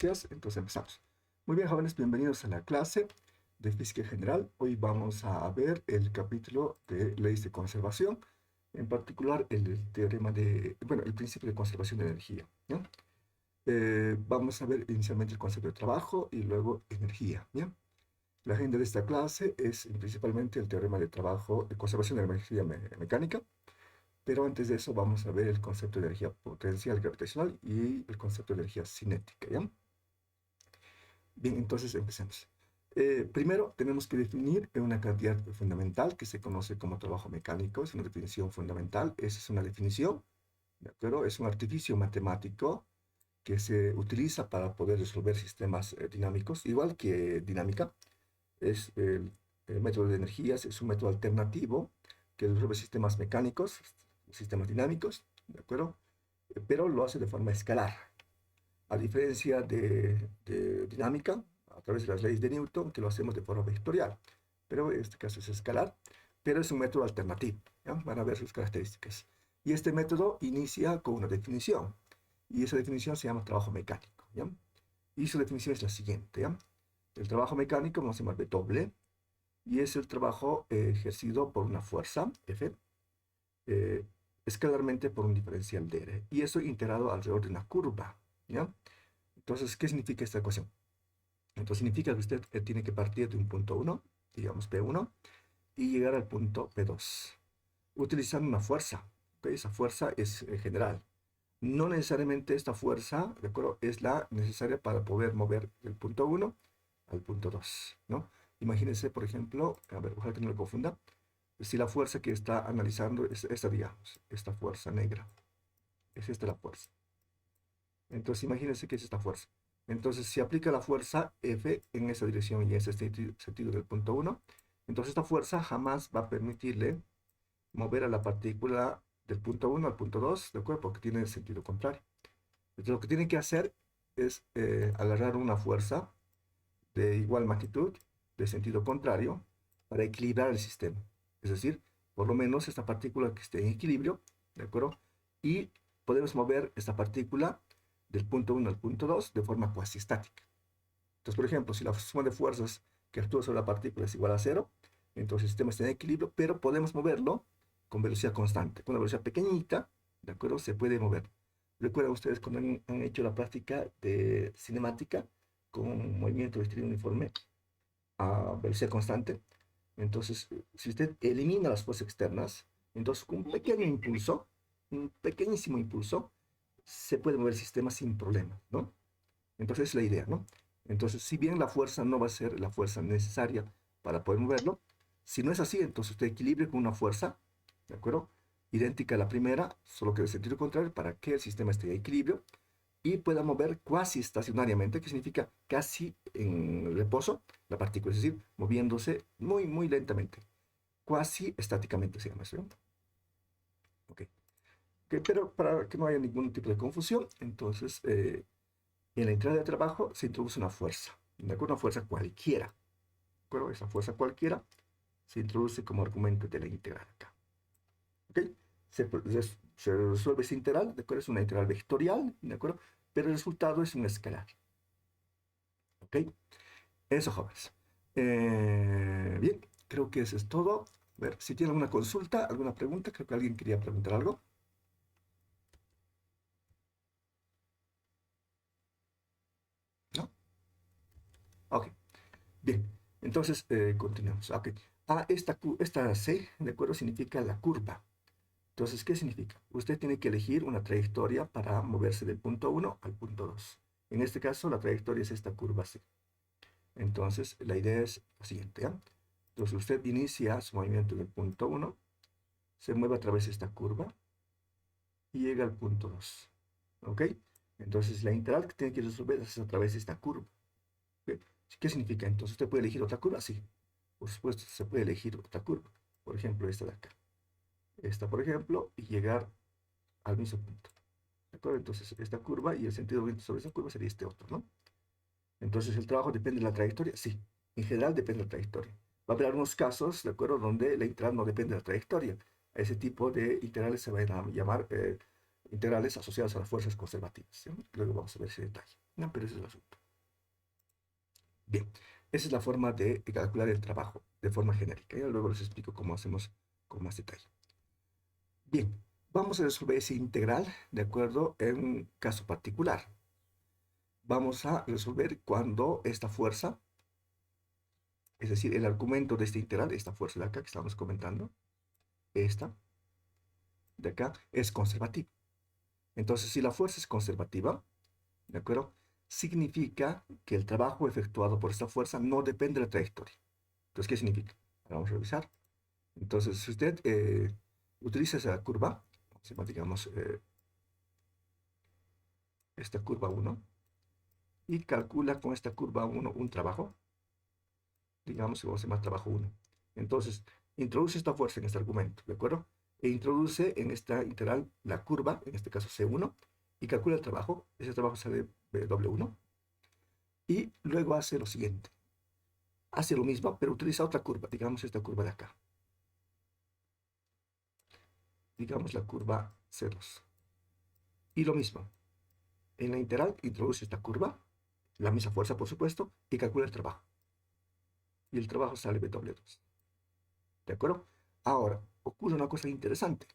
Entonces empezamos. Muy bien, jóvenes, bienvenidos a la clase de Física General. Hoy vamos a ver el capítulo de leyes de conservación, en particular el teorema el principio de conservación de energía, ¿ya? Vamos a ver inicialmente el concepto de trabajo y luego energía, ¿ya? La agenda de esta clase es principalmente el teorema de trabajo, de conservación de energía mecánica, pero antes de eso vamos a ver el concepto de energía potencial gravitacional y el concepto de energía cinética, ¿ya? Bien, entonces empecemos. Primero tenemos que definir una cantidad fundamental que se conoce como trabajo mecánico. Es una definición fundamental. Esa es una definición, ¿de acuerdo? Es un artificio matemático que se utiliza para poder resolver sistemas dinámicos, igual que dinámica. Es el método de energías, es un método alternativo que resuelve sistemas mecánicos, sistemas dinámicos, ¿de acuerdo? Pero lo hace de forma escalar. A diferencia de dinámica, a través de las leyes de Newton, que lo hacemos de forma vectorial. Pero en este caso es escalar, pero es un método alternativo, ¿ya? Van a ver sus características. Y este método inicia con una definición, y esa definición se llama trabajo mecánico, ¿ya? Y su definición es la siguiente, ¿ya? El trabajo mecánico vamos a llamar W, y es el trabajo ejercido por una fuerza, F, eh, escalarmente por un diferencial dr, y eso integrado alrededor de una curva, ¿ya? Entonces, ¿qué significa esta ecuación? Entonces significa que usted tiene que partir de un punto 1, digamos P1, y llegar al punto P2, utilizando una fuerza. ¿Ok? Esa fuerza es general. No necesariamente esta fuerza, ¿de acuerdo?, es la necesaria para poder mover del punto 1 al punto 2, ¿no? Imagínense, por ejemplo, a ver, ojalá que no lo confunda, si la fuerza que está analizando es esta, digamos, esta fuerza negra, es esta la fuerza. Entonces imagínense que es esta fuerza. Entonces si aplica la fuerza F en esa dirección y en ese sentido del punto 1, entonces esta fuerza jamás va a permitirle mover a la partícula del punto 1 al punto 2, ¿de acuerdo? Porque tiene el sentido contrario. Entonces lo que tiene que hacer es agarrar una fuerza de igual magnitud, de sentido contrario, para equilibrar el sistema. Es decir, por lo menos esta partícula que esté en equilibrio, ¿de acuerdo? Y podemos mover esta partícula del punto 1 al punto 2 de forma cuasi estática. Entonces, por ejemplo, si la suma de fuerzas que actúa sobre la partícula es igual a cero, entonces el sistema está en equilibrio, pero podemos moverlo con velocidad constante. Con una velocidad pequeñita, ¿de acuerdo? Se puede mover. ¿Recuerdan ustedes cuando han hecho la práctica de cinemática con un movimiento de estilo uniforme a velocidad constante? Entonces, si usted elimina las fuerzas externas, entonces con un pequeño impulso, un pequeñísimo impulso, se puede mover el sistema sin problema, ¿no? Entonces es la idea, ¿no? Entonces, si bien la fuerza no va a ser la fuerza necesaria para poder moverlo, si no es así, entonces usted equilibre con una fuerza, ¿de acuerdo? Idéntica a la primera, solo que en sentido contrario, para que el sistema esté en equilibrio y pueda mover cuasi estacionariamente, que significa casi en reposo la partícula, es decir, moviéndose muy, muy lentamente. Cuasi estáticamente se llama eso, ¿no? Ok. Ok, pero para que no haya ningún tipo de confusión, entonces en la entrada de trabajo se introduce una fuerza, ¿de acuerdo? Una fuerza cualquiera, ¿de acuerdo? Esa fuerza cualquiera se introduce como argumento de la integral acá, ¿ok? Se resuelve esa integral, ¿de acuerdo? Es una integral vectorial, ¿de acuerdo? Pero el resultado es un escalar, ¿ok? Eso, jóvenes. Bien, creo que eso es todo. A ver, si tienen alguna consulta, alguna pregunta, creo que alguien quería preguntar algo. ¿No? Ok, bien. Entonces, continuamos. Ok. Esta C, ¿de acuerdo? Significa la curva. Entonces, ¿qué significa? Usted tiene que elegir una trayectoria para moverse del punto 1 al punto 2. En este caso, la trayectoria es esta curva C. Entonces, la idea es la siguiente, ¿ya? Entonces, usted inicia su movimiento en el punto 1, se mueve a través de esta curva y llega al punto 2. ¿Ok? Entonces, la integral que tiene que resolver es a través de esta curva. ¿Ok? ¿Qué significa? Entonces, ¿usted puede elegir otra curva? Sí. Por supuesto, se puede elegir otra curva. Por ejemplo, esta de acá. Esta, por ejemplo, y llegar al mismo punto. ¿De acuerdo? Entonces, esta curva y el sentido de viento sobre esa curva sería este otro, ¿no? Entonces, ¿el trabajo depende de la trayectoria? Sí, en general depende de la trayectoria. Va a haber algunos casos, ¿de acuerdo?, donde la integral no depende de la trayectoria. A ese tipo de integrales se van a llamar integrales asociadas a las fuerzas conservativas, ¿sí? Luego vamos a ver ese detalle. No, pero ese es el asunto. Bien, esa es la forma de calcular el trabajo de forma genérica. Ya luego les explico cómo hacemos con más detalle. Bien, vamos a resolver ese integral de acuerdo en un caso particular. Vamos a resolver cuando esta fuerza, es decir, el argumento de este integral, esta fuerza de acá que estamos comentando, esta de acá, es conservativa. Entonces, si la fuerza es conservativa, ¿de acuerdo? Significa que el trabajo efectuado por esta fuerza no depende de la trayectoria. Entonces, ¿qué significa? Vamos a revisar. Entonces, si usted utiliza esa curva, digamos, esta curva 1, y calcula con esta curva 1 un trabajo, digamos que vamos a llamar trabajo 1. Entonces, introduce esta fuerza en este argumento, ¿de acuerdo? E introduce en esta integral la curva, en este caso C1, y calcula el trabajo. Ese trabajo sale W1. Y luego hace lo siguiente. Hace lo mismo, pero utiliza otra curva, digamos esta curva de acá. Digamos la curva C2. Y lo mismo. En la integral introduce esta curva, la misma fuerza, por supuesto, y calcula el trabajo. Y el trabajo sale W2. ¿De acuerdo? Ahora, ocurre una cosa interesante.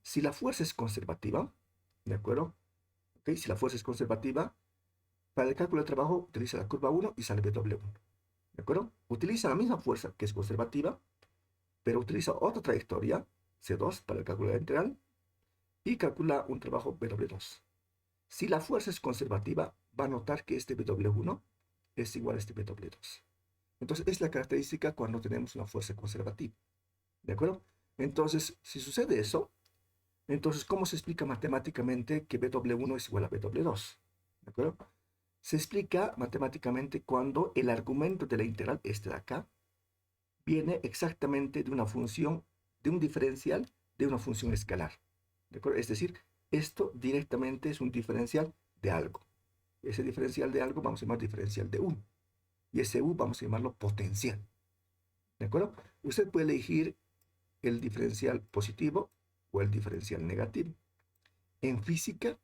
Si la fuerza es conservativa, ¿de acuerdo? ¿Okay? Si la fuerza es conservativa, para el cálculo del trabajo utiliza la curva 1 y sale W1. ¿De acuerdo? Utiliza la misma fuerza que es conservativa, pero utiliza otra trayectoria, C2, para el cálculo de la integral, y calcula un trabajo W2. Si la fuerza es conservativa, va a notar que este W1 es igual a este W2. Entonces, es la característica cuando tenemos una fuerza conservativa. ¿De acuerdo? Entonces, si sucede eso, entonces, ¿cómo se explica matemáticamente que BW1 es igual a BW2? ¿De acuerdo? Se explica matemáticamente cuando el argumento de la integral, este de acá, viene exactamente de una función, de un diferencial de una función escalar. ¿De acuerdo? Es decir, esto directamente es un diferencial de algo. Ese diferencial de algo vamos a llamar diferencial de U. Y ese U vamos a llamarlo potencial. ¿De acuerdo? Usted puede elegir el diferencial positivo o el diferencial negativo. En física,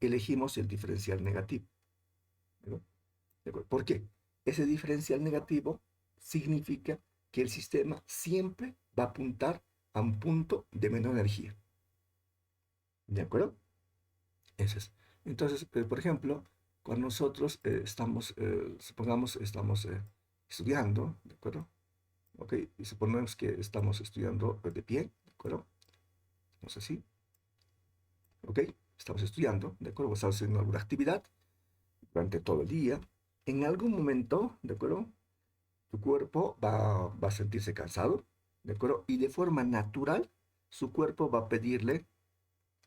elegimos el diferencial negativo. ¿De acuerdo? ¿Por qué? Ese diferencial negativo significa que el sistema siempre va a apuntar a un punto de menor energía. ¿De acuerdo? Eso es. Entonces, por ejemplo, cuando nosotros estamos, supongamos, estamos estudiando, ¿de acuerdo? Ok, y suponemos que estamos estudiando de pie, ¿de acuerdo? Estamos así, ok, estamos estudiando, ¿de acuerdo? Estamos haciendo alguna actividad durante todo el día. En algún momento, ¿de acuerdo? Tu cuerpo va a sentirse cansado, ¿de acuerdo? Y de forma natural, su cuerpo va a pedirle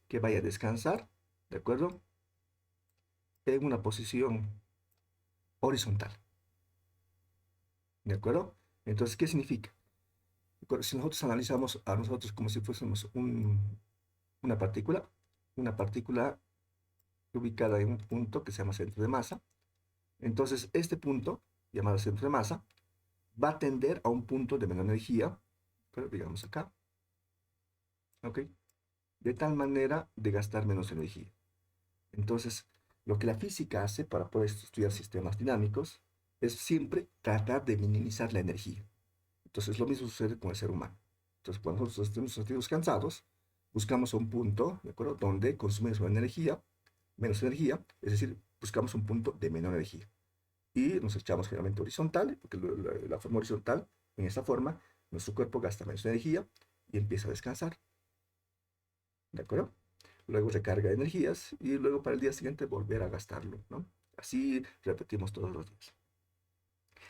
que vaya a descansar, ¿de acuerdo? En una posición horizontal, ¿de acuerdo? Entonces, ¿qué significa? Si nosotros analizamos a nosotros como si fuésemos una partícula ubicada en un punto que se llama centro de masa, entonces este punto, llamado centro de masa, va a tender a un punto de menor energía, pero digamos acá, ¿ok? De tal manera de gastar menos energía. Entonces, lo que la física hace para poder estudiar sistemas dinámicos es siempre tratar de minimizar la energía. Entonces, lo mismo sucede con el ser humano. Entonces, cuando nosotros estemos sentimos cansados, buscamos un punto, ¿de acuerdo?, donde consumimos menos energía, es decir, buscamos un punto de menor energía. Y nos echamos generalmente horizontal, porque la forma horizontal, en esa forma, nuestro cuerpo gasta menos energía y empieza a descansar. ¿De acuerdo? Luego recarga energías y luego para el día siguiente volver a gastarlo, ¿no? Así repetimos todos los días.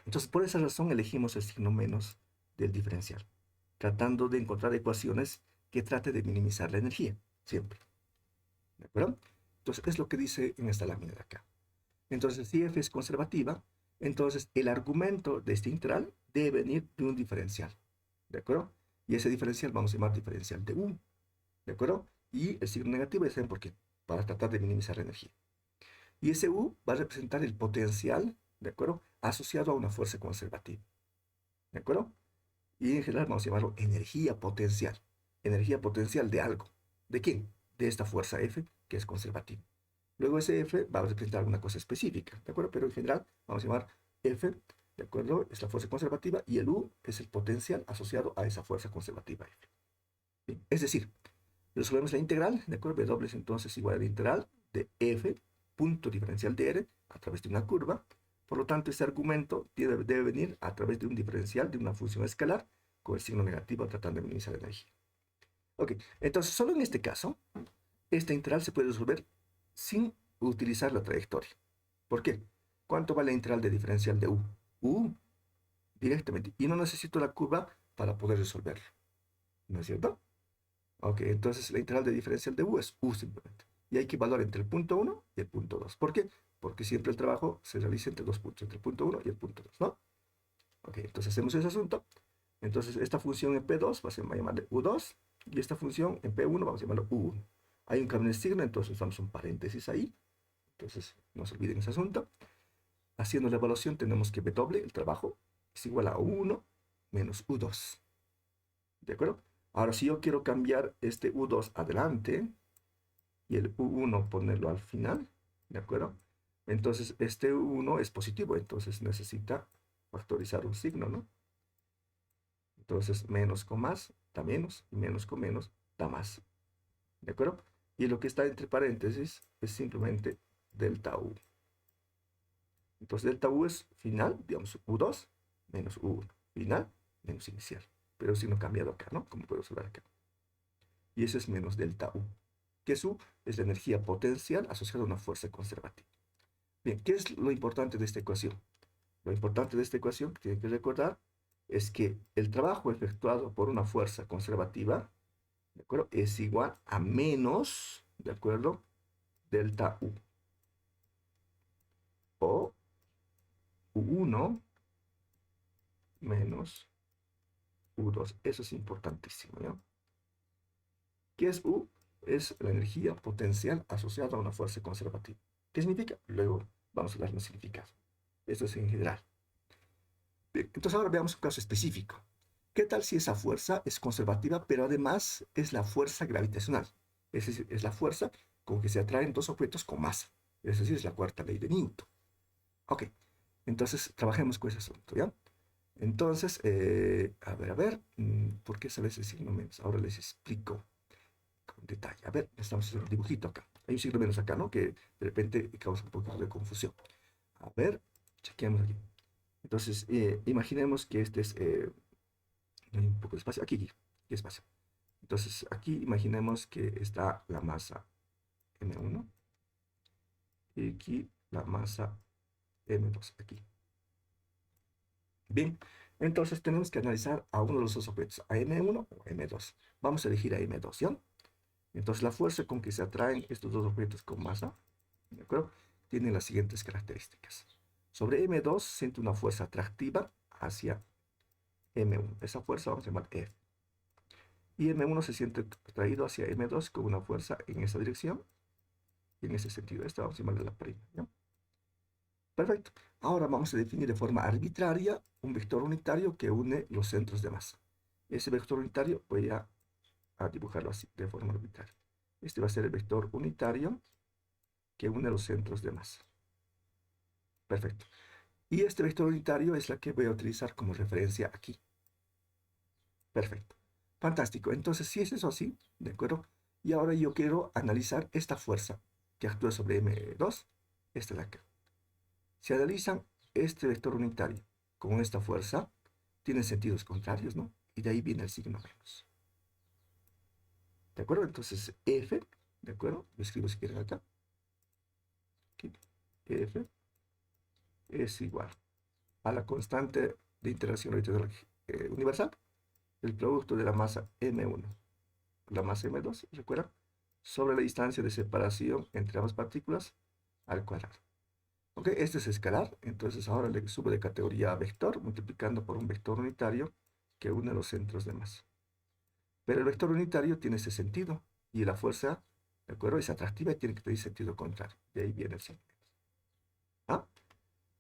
Entonces, por esa razón elegimos el signo menos del diferencial, tratando de encontrar ecuaciones que trate de minimizar la energía, siempre. ¿De acuerdo? Entonces, es lo que dice en esta lámina de acá. Entonces, si f es conservativa, entonces el argumento de este integral debe venir de un diferencial. ¿De acuerdo? Y ese diferencial vamos a llamar diferencial de U. ¿De acuerdo? Y el signo negativo, ya saben por qué, para tratar de minimizar la energía. Y ese U va a representar el potencial, ¿de acuerdo? Asociado a una fuerza conservativa. ¿De acuerdo? Y en general vamos a llamarlo energía potencial. Energía potencial de algo. ¿De quién? De esta fuerza F que es conservativa. Luego ese F va a representar alguna cosa específica, ¿de acuerdo? Pero en general vamos a llamar F, ¿de acuerdo? Es la fuerza conservativa y el U es el potencial asociado a esa fuerza conservativa F. Bien, es decir, resolvemos la integral, ¿de acuerdo? W es entonces igual a la integral de F, punto diferencial de R, a través de una curva. Por lo tanto, este argumento debe venir a través de un diferencial de una función escalar con el signo negativo tratando de minimizar la energía. Ok, entonces solo en este caso, esta integral se puede resolver sin utilizar la trayectoria. ¿Por qué? ¿Cuánto vale la integral de diferencial de U? U, directamente. Y no necesito la curva para poder resolverlo. ¿No es cierto? Ok, entonces la integral de diferencial de U es U simplemente. Y hay que evaluar entre el punto 1 y el punto 2. ¿Por qué? Porque siempre el trabajo se realiza entre dos puntos, entre el punto 1 y el punto 2, ¿no? Ok, entonces hacemos ese asunto. Entonces esta función en P2 va a llamarle U2 y esta función en P1 vamos a llamarlo U1. Hay un cambio de signo, entonces usamos un paréntesis ahí. Entonces no se olviden ese asunto. Haciendo la evaluación tenemos que W, el trabajo, es igual a U1 menos U2. ¿De acuerdo? Ahora, si yo quiero cambiar este U2 adelante y el U1 ponerlo al final, ¿de acuerdo? Entonces, este U1 es positivo, entonces necesita factorizar un signo, ¿no? Entonces, menos con más da menos, y menos con menos da más, ¿de acuerdo? Y lo que está entre paréntesis es simplemente delta U. Entonces, delta U es final, digamos, U2 menos U1, final menos inicial, pero si no cambiado acá, ¿no? Como puedo observar acá. Y eso es menos delta U, que es U es la energía potencial asociada a una fuerza conservativa. Bien, ¿qué es lo importante de esta ecuación? Lo importante de esta ecuación que tienen que recordar es que el trabajo efectuado por una fuerza conservativa, ¿de acuerdo? Es igual a menos, ¿de acuerdo? Delta U. O U1 menos U2. Eso es importantísimo, ¿ya? ¿Qué es U? Es la energía potencial asociada a una fuerza conservativa. ¿Qué significa? Luego vamos a dar un significado. Esto es en general. Bien, entonces ahora veamos un caso específico. ¿Qué tal si esa fuerza es conservativa, pero además es la fuerza gravitacional? Es decir, es la fuerza con que se atraen dos objetos con masa. Es decir, es la cuarta ley de Newton. Ok, entonces trabajemos con ese asunto, ¿ya? Entonces, a ver, ¿por qué sale ese signo menos? Ahora les explico con detalle. A ver, estamos haciendo un dibujito acá. Hay un signo menos acá, ¿no? Que de repente causa un poquito de confusión. A ver, chequeamos aquí. Entonces, imaginemos que este es hay un poco de espacio. Aquí espacio. Entonces, aquí imaginemos que está la masa M1 y aquí la masa M2. Aquí. Bien, entonces tenemos que analizar a uno de los dos objetos, a M1 o M2. Vamos a elegir a M2, ¿ya? Entonces, la fuerza con que se atraen estos dos objetos con masa, ¿de acuerdo? Tiene las siguientes características. Sobre M2 siente una fuerza atractiva hacia M1. Esa fuerza vamos a llamar F. Y M1 se siente atraído hacia M2 con una fuerza en esa dirección y en ese sentido. Esta vamos a llamarle la prima, ¿ya? Perfecto. Ahora vamos a definir de forma arbitraria un vector unitario que une los centros de masa. Ese vector unitario voy a dibujarlo así, de forma arbitraria. Este va a ser el vector unitario que une los centros de masa. Perfecto. Y este vector unitario es la que voy a utilizar como referencia aquí. Perfecto. Fantástico. Entonces, si es eso así, ¿de acuerdo? Y ahora yo quiero analizar esta fuerza que actúa sobre M2, esta de acá. Si analizan este vector unitario con esta fuerza, tienen sentidos contrarios, ¿no? Y de ahí viene el signo menos. ¿De acuerdo? Entonces, F, ¿de acuerdo? Lo escribo si quieren acá. Aquí. F es igual a la constante de interacción universal, el producto de la masa M1, la masa M2, ¿recuerdan? Sobre la distancia de separación entre ambas partículas al cuadrado. Ok, este es escalar, entonces ahora le subo de categoría a vector, multiplicando por un vector unitario que une los centros de masa. Pero el vector unitario tiene ese sentido, y la fuerza, ¿de acuerdo? Es atractiva y tiene que tener sentido contrario. De ahí viene el signo. ¿Ah?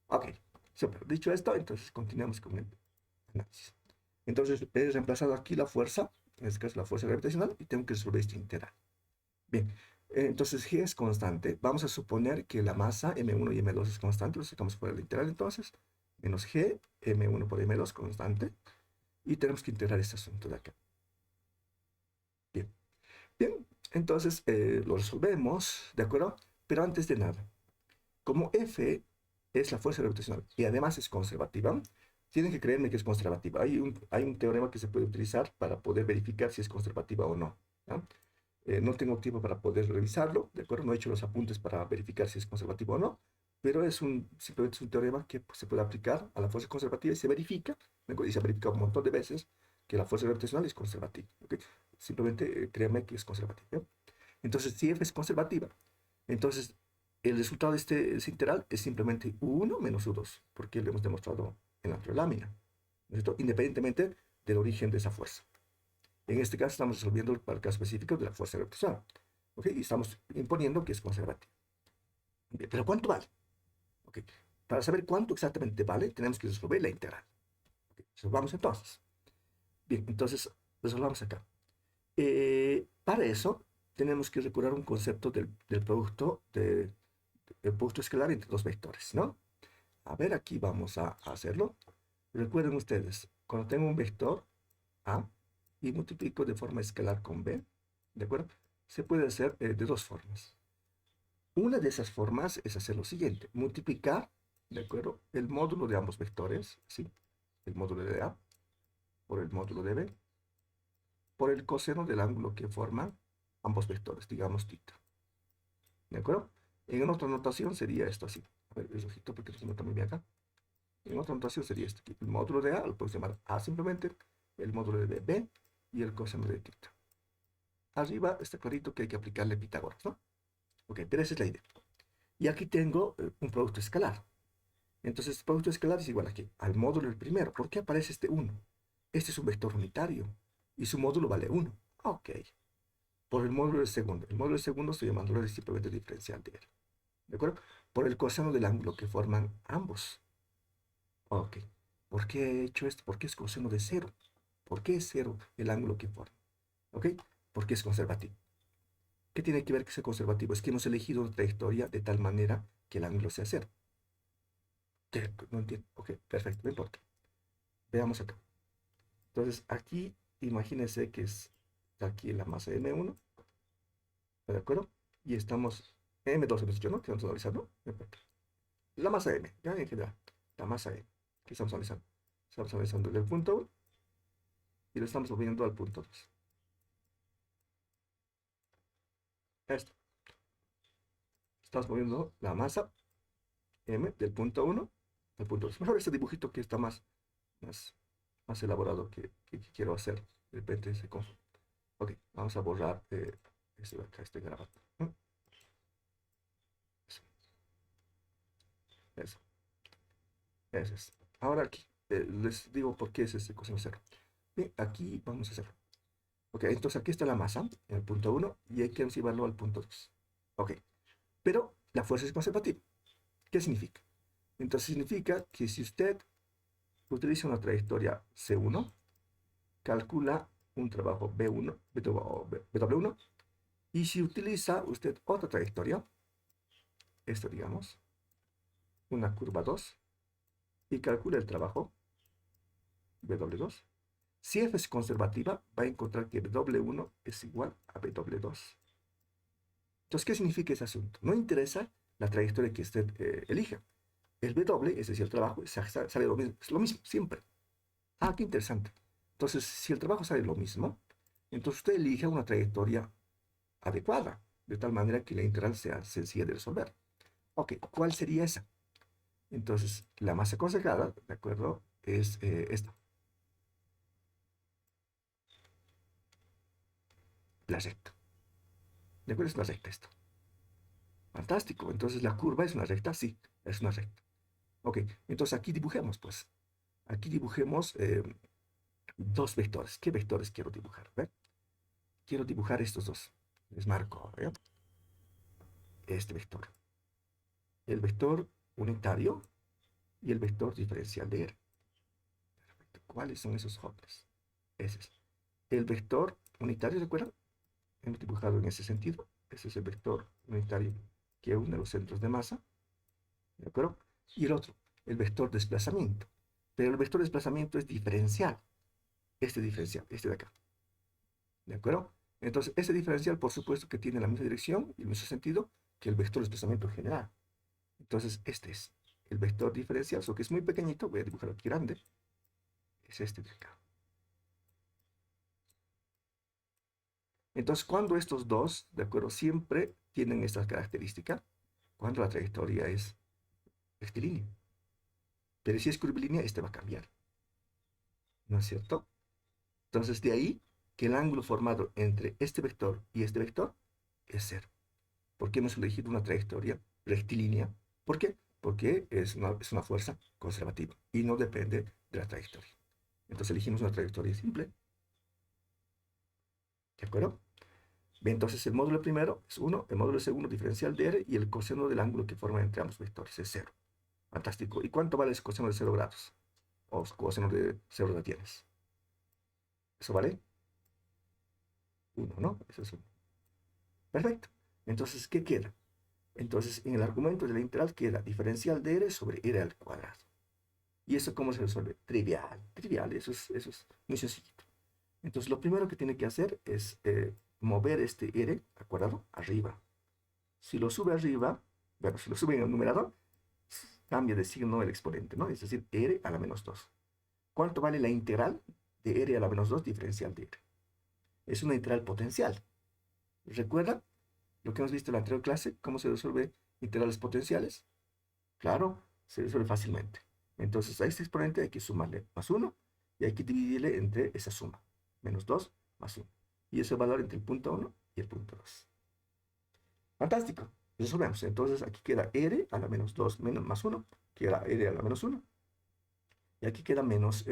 Ok, super. Dicho esto, entonces continuamos con el análisis. Entonces he reemplazado aquí la fuerza, en este caso la fuerza gravitacional, y tengo que resolver esta integral. Bien, Entonces G es constante. Vamos a suponer que la masa M1 y M2 es constante. Lo sacamos fuera del integral entonces. Menos G, M1 por M2 constante. Y tenemos que integrar este asunto de acá. Bien. Bien. Entonces lo resolvemos, ¿de acuerdo? Pero antes de nada, como F es la fuerza gravitacional y además es conservativa, tienen que creerme que es conservativa. Hay un teorema que se puede utilizar para poder verificar si es conservativa o no. ¿No? No tengo tiempo para poder revisarlo, ¿de acuerdo? No he hecho los apuntes para verificar si es conservativo o no, pero simplemente es un teorema que pues, se puede aplicar a la fuerza conservativa y se verifica, ¿de acuerdo? Y se ha verificado un montón de veces que la fuerza gravitacional es conservativa, ¿ok? Simplemente créanme que es conservativa. ¿Eh? Entonces, si F es conservativa, entonces el resultado de este integral es simplemente U1 menos U2, porque lo hemos demostrado en la otra lámina, ¿no es cierto? Independientemente del origen de esa fuerza. En este caso estamos resolviendo para el caso específico de la fuerza gravitacional. ¿Ok? Y estamos imponiendo que es conservativa. Bien, pero ¿cuánto vale? ¿Ok? Para saber cuánto exactamente vale, tenemos que resolver la integral. ¿Ok? Resolvamos entonces. Bien, entonces resolvamos acá. Para eso tenemos que recurrir a un concepto del producto escalar entre dos vectores, ¿no? A ver, aquí vamos a hacerlo. Recuerden ustedes, cuando tengo un vector A y multiplico de forma escalar con B, ¿de acuerdo? Se puede hacer de dos formas. Una de esas formas es hacer lo siguiente, multiplicar, ¿de acuerdo? El módulo de ambos vectores, ¿sí? El módulo de A por el módulo de B, por el coseno del ángulo que forman ambos vectores, digamos θ. ¿De acuerdo? En otra notación sería esto así. A ver, es rojito porque no se nota muy bien acá. En otra notación sería esto aquí. El módulo de A lo puedes llamar A simplemente, el módulo de B, B y el coseno de θ. Arriba está clarito que hay que aplicarle Pitágoras, ¿no? Ok, pero esa es la idea. Y aquí tengo un producto escalar. Entonces, el producto escalar es igual aquí, al módulo del primero. ¿Por qué aparece este 1? Este es un vector unitario y su módulo vale 1. Ok. Por el módulo del segundo. El módulo del segundo estoy llamándolo simplemente diferencial de él. ¿De acuerdo? Por el coseno del ángulo que forman ambos. Ok. ¿Por qué he hecho esto? ¿Por qué es coseno de cero? ¿Por qué es cero el ángulo que forma? ¿Ok? Porque es conservativo. ¿Qué tiene que ver que sea conservativo? Es que hemos elegido una trayectoria de tal manera que el ángulo sea cero. No entiendo. Ok, perfecto, no importa. Veamos acá. Entonces, aquí, imagínense que es aquí la masa M1, ¿de acuerdo? Y estamos, M2 hemos dicho, ¿no? Que vamos a analizar, ¿no? La masa M, ya en general, la masa M, que estamos analizando. Estamos analizando el punto 1 y lo estamos moviendo al punto 2. Esto. Estamos moviendo la masa M del punto 1 al punto 2. Mejor este dibujito que está más, más elaborado que quiero hacer. De repente se confunde. Ok, vamos a borrar esto de acá, este grabado. ¿No? Eso, eso, eso es. Ahora aquí les digo por qué es este coseno cero. Bien, aquí vamos a hacerlo. Ok, entonces aquí está la masa en el punto 1 y hay que llevarlo al punto 2. Ok, pero la fuerza es conservativa. ¿Qué significa? Entonces significa que si usted utiliza una trayectoria C1, calcula un trabajo B1, BW1, y si utiliza usted otra trayectoria, esto digamos, una curva 2, y calcula el trabajo W2, si F es conservativa, va a encontrar que W1 es igual a W2. Entonces, ¿qué significa ese asunto? No interesa la trayectoria que usted elija. El W, es decir, el trabajo, sale lo mismo, es lo mismo, siempre. Ah, qué interesante. Entonces, si el trabajo sale lo mismo, entonces usted elige una trayectoria adecuada, de tal manera que la integral sea sencilla de resolver. Ok, ¿cuál sería esa? Entonces, la masa aconsejada, ¿de acuerdo? Es esta, la recta. ¿De acuerdo? Es una recta esto. Fantástico. Entonces, la curva es una recta, sí, es una recta. Ok, entonces aquí dibujemos, pues. Aquí dibujemos dos vectores. ¿Qué vectores quiero dibujar? ¿Ve? Quiero dibujar estos dos. Les marco, ¿ve? Este vector. El vector unitario y el vector diferencial de R. Perfecto. ¿Cuáles son esos hombres? Ese es. El vector unitario, ¿recuerdan? Hemos dibujado en ese sentido. ese es el vector unitario que une los centros de masa, ¿de acuerdo? Y el otro, el vector desplazamiento. Pero el vector desplazamiento es diferencial. Este diferencial, este de acá. ¿De acuerdo? Entonces, este diferencial, por supuesto, que tiene la misma dirección y el mismo sentido que el vector desplazamiento general. Entonces, este es el vector diferencial, solo que es muy pequeñito. Voy a dibujarlo aquí grande. Es este de acá. Entonces, cuando estos dos, ¿de acuerdo? Siempre tienen esta característica, cuando la trayectoria es rectilínea. Pero si es curvilínea, este va a cambiar. ¿No es cierto? Entonces, de ahí que el ángulo formado entre este vector y este vector es cero. ¿Por qué hemos elegido una trayectoria rectilínea? ¿Por qué? Porque es una fuerza conservativa y no depende de la trayectoria. Entonces elegimos una trayectoria simple. ¿De acuerdo? Bien, entonces el módulo primero es 1, el módulo segundo diferencial de R y el coseno del ángulo que forma entre ambos vectores es 0. Fantástico. ¿Y cuánto vale ese coseno de 0 grados? O coseno de 0 radianes. ¿Eso vale? 1, ¿no? Eso es 1. Perfecto. Entonces, ¿qué queda? Entonces, en el argumento de la integral queda diferencial de R sobre R al cuadrado. ¿Y eso cómo se resuelve? Trivial, trivial, eso es muy sencillito. Entonces, lo primero que tiene que hacer es mover este R al cuadrado arriba. Si lo sube arriba, bueno, si lo sube en el numerador, cambia de signo el exponente, ¿no? Es decir, R a la menos 2. ¿Cuánto vale la integral de R a la menos 2 diferencial de R? Es una integral potencial. ¿Recuerdan lo que hemos visto en la anterior clase? ¿Cómo se resuelve integrales potenciales? Claro, se resuelve fácilmente. Entonces a este exponente hay que sumarle más 1 y hay que dividirle entre esa suma. Menos 2 más 1. Y ese valor entre el punto 1 y el punto 2. Fantástico. Resolvemos. Entonces aquí queda R a la menos 2 menos más 1. Queda R a la menos 1. Y aquí queda menos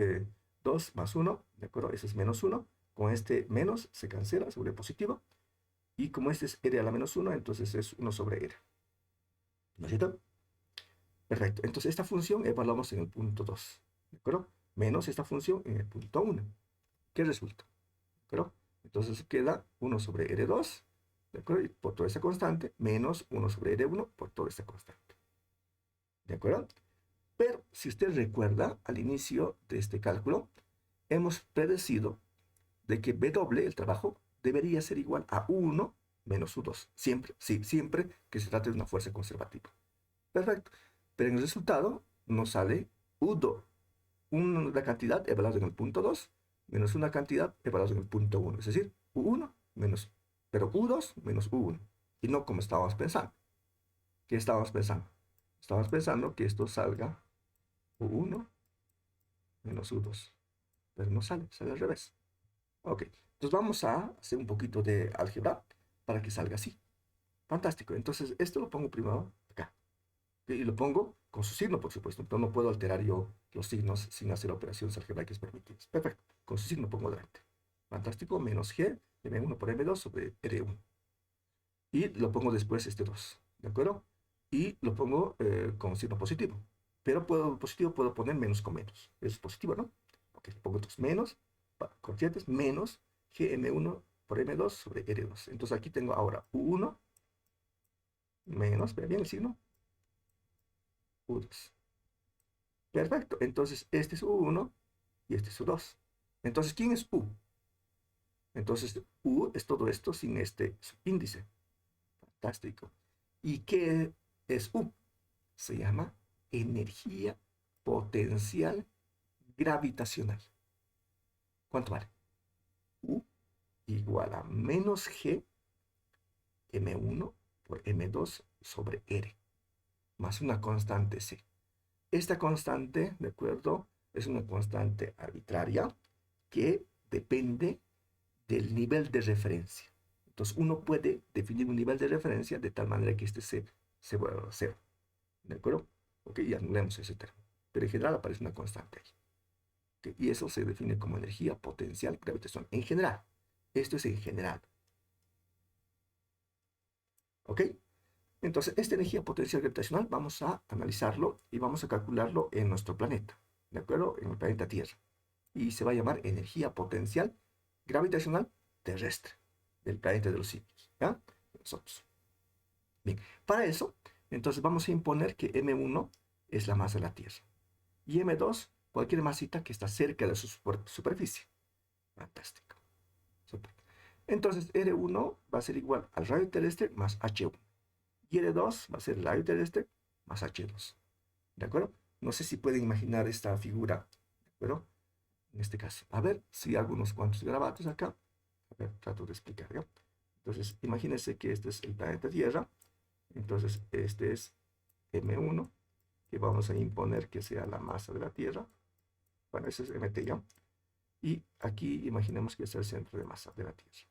2 más 1. ¿De acuerdo? Ese es menos 1. Con este menos se cancela, se vuelve positivo. Y como este es R a la menos 1, entonces es 1 sobre R. ¿No es cierto? Perfecto. Entonces esta función evaluamos en el punto 2. ¿De acuerdo? Menos esta función en el punto 1. ¿Qué resulta? ¿De acuerdo? Entonces queda 1 sobre R2, ¿de acuerdo? Y por toda esta constante, menos 1 sobre R1 por toda esta constante. ¿De acuerdo? Pero si usted recuerda, al inicio de este cálculo, hemos predecido de que W, el trabajo, debería ser igual a 1 menos U2. Siempre, sí, siempre que se trate de una fuerza conservativa. Perfecto. Pero en el resultado nos sale U2, una cantidad evaluada en el punto 2 menos una cantidad evaluada en el punto 1. Es decir, U1 menos, pero U2 menos U1. Y no como estábamos pensando. ¿Qué estábamos pensando? Estábamos pensando que esto salga U1 menos U2. Pero no sale, sale al revés. Ok, entonces vamos a hacer un poquito de álgebra para que salga así. Fantástico. Entonces esto lo pongo primero acá. Y lo pongo con su signo, por supuesto. Entonces no puedo alterar yo los signos sin hacer operaciones algebraicas permitidas. Perfecto. Con su signo pongo delante. Fantástico. Menos G, M1 por M2 sobre R1. Y lo pongo después este 2. ¿De acuerdo? Y lo pongo con signo positivo. Pero positivo puedo poner menos con menos. Eso es positivo, ¿no? Ok, pongo 2 menos, corchetes, menos GM1 por M2 sobre R2. Entonces aquí tengo ahora U1 menos, vea bien el signo, U2. Perfecto. Entonces, este es U1 y este es U2. Entonces, ¿quién es U? Entonces, U es todo esto sin este subíndice. Fantástico. ¿Y qué es U? Se llama energía potencial gravitacional. ¿Cuánto vale? U igual a menos G M1 por M2 sobre R, más una constante C. Esta constante, ¿de acuerdo? Es una constante arbitraria que depende del nivel de referencia. Entonces, uno puede definir un nivel de referencia de tal manera que este se vuelva a cero. ¿De acuerdo? Ok, y anulemos ese término. Pero en general aparece una constante ahí. ¿Okay? Y eso se define como energía potencial gravitacional. En general. Esto es en general. ¿Ok? Entonces, esta energía potencial gravitacional vamos a analizarlo y vamos a calcularlo en nuestro planeta. ¿De acuerdo? En el planeta Tierra. Y se va a llamar energía potencial gravitacional terrestre del planeta de los simios. ¿Ya? nosotros. Bien, para eso, entonces vamos a imponer que M1 es la masa de la Tierra. Y M2, cualquier masita que está cerca de su superficie. Fantástico. Super. Entonces, R1 va a ser igual al radio terrestre más H1. Y R2 va a ser el radio terrestre más H2. ¿De acuerdo? No sé si pueden imaginar esta figura. ¿De acuerdo? En este caso. A ver si hago unos cuantos grabatos acá. A ver, trato de explicar. ¿Ya? Entonces, imagínense que este es el planeta Tierra. Entonces, este es M1, que vamos a imponer que sea la masa de la Tierra. Bueno, ese es MT ya. Y aquí imaginemos que es el centro de masa de la Tierra.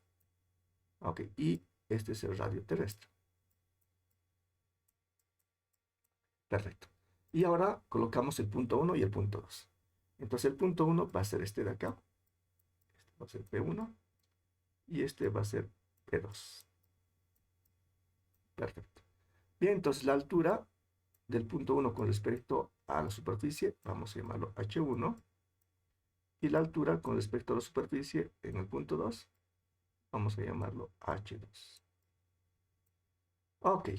Ok, y este es el radio terrestre. Perfecto. Y ahora colocamos el punto 1 y el punto 2. Entonces el punto 1 va a ser este de acá. Este va a ser P1 y este va a ser P2. Perfecto. Bien, entonces la altura del punto 1 con respecto a la superficie, vamos a llamarlo H1. Y la altura con respecto a la superficie en el punto 2, vamos a llamarlo H2. Ok,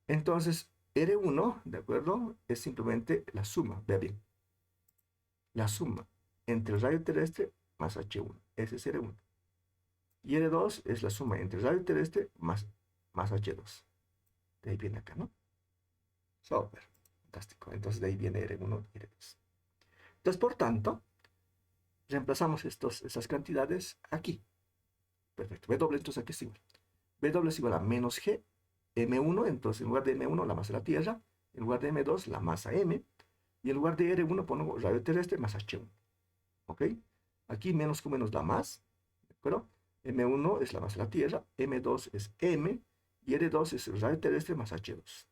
entonces R1, ¿de acuerdo? Es simplemente la suma, vea bien. La suma entre el radio terrestre más H1. Ese es R1. Y R2 es la suma entre el radio terrestre más H2. De ahí viene acá, ¿no? Súper. Fantástico. Entonces de ahí viene R1 y R2. Entonces, por tanto, reemplazamos esas cantidades aquí. Perfecto. W entonces aquí es igual. W es igual a menos G, M1, entonces en lugar de M1 la masa de la Tierra, en lugar de M2 la masa M, y en lugar de R1 pongo radio terrestre más H1. ¿Ok? Aquí menos con menos da más, ¿de acuerdo? M1 es la masa de la Tierra, M2 es M, y R2 es el radio terrestre más H2.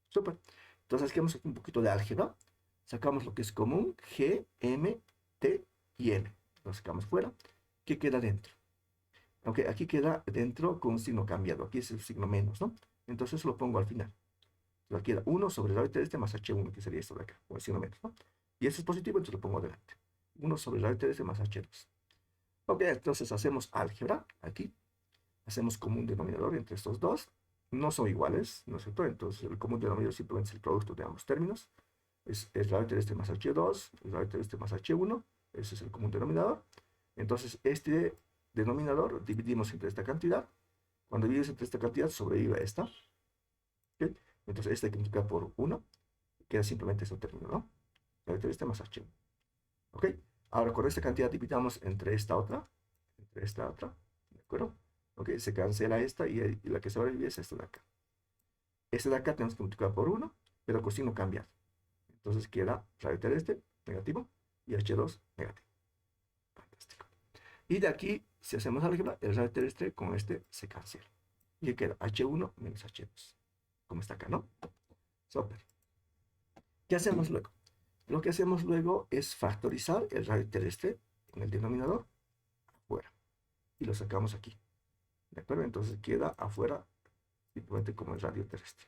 Súper. Entonces hacemos aquí un poquito de álgebra, sacamos lo que es común, G, M, T y N. Lo sacamos fuera. ¿Qué queda dentro? Ok, aquí queda dentro con un signo cambiado, aquí es el signo menos, ¿no? Entonces eso lo pongo al final. Entonces queda 1 sobre el radio terrestre más H1, que sería esto de acá, o el signo menos, ¿no? Y ese es positivo, entonces lo pongo adelante. 1 sobre el radio terrestre más H2. Ok, entonces hacemos álgebra aquí. Hacemos común denominador entre estos dos. No son iguales, ¿no es cierto? Entonces el común denominador simplemente es el producto de ambos términos. Es el radio terrestre más H2, el radio terrestre más H1. Ese es el común denominador. Entonces este denominador dividimos entre esta cantidad. Cuando divides entre esta cantidad, sobrevive esta. ¿Okay? Entonces este hay que multiplicar por 1. Queda simplemente ese término, ¿no? Radio terrestre más H1. ¿Ok? Ahora con esta cantidad dividamos entre esta otra. Entre esta otra. ¿De acuerdo? Ok, se cancela esta y la que sobrevive es esta de acá. Esta de acá tenemos que multiplicar por 1, pero con signo cambiado. Entonces queda radio terrestre negativo y H2 negativo. Fantástico. Y de aquí, si hacemos álgebra, el radio terrestre con este se cancela. Y queda H1 menos H2. Como está acá, ¿no? Súper. ¿Qué hacemos luego? Lo que hacemos luego es factorizar el radio terrestre en el denominador afuera. Y lo sacamos aquí. ¿De acuerdo? Entonces queda afuera simplemente como el radio terrestre.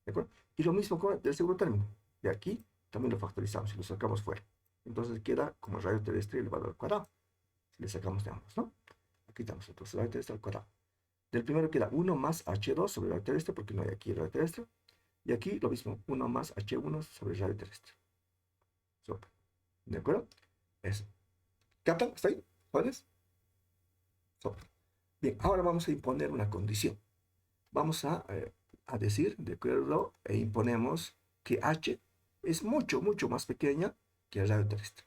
¿De acuerdo? Y lo mismo con el segundo término. De aquí también lo factorizamos y lo sacamos fuera. Entonces queda como el radio terrestre elevado al cuadrado. Si le sacamos de ambos, ¿no? Aquí tenemos entonces el radio terrestre al cuadrado. Del primero queda 1 más H2 sobre el radio terrestre, porque no hay aquí el radio terrestre. Y aquí lo mismo, 1 más H1 sobre el radio terrestre. Super. ¿De acuerdo? Eso. ¿Captan? ¿Está ahí? ¿Jóvenes? Super. Bien, ahora vamos a imponer una condición. Vamos a decir, de acuerdo, e imponemos que H es mucho, mucho más pequeña que el radio terrestre.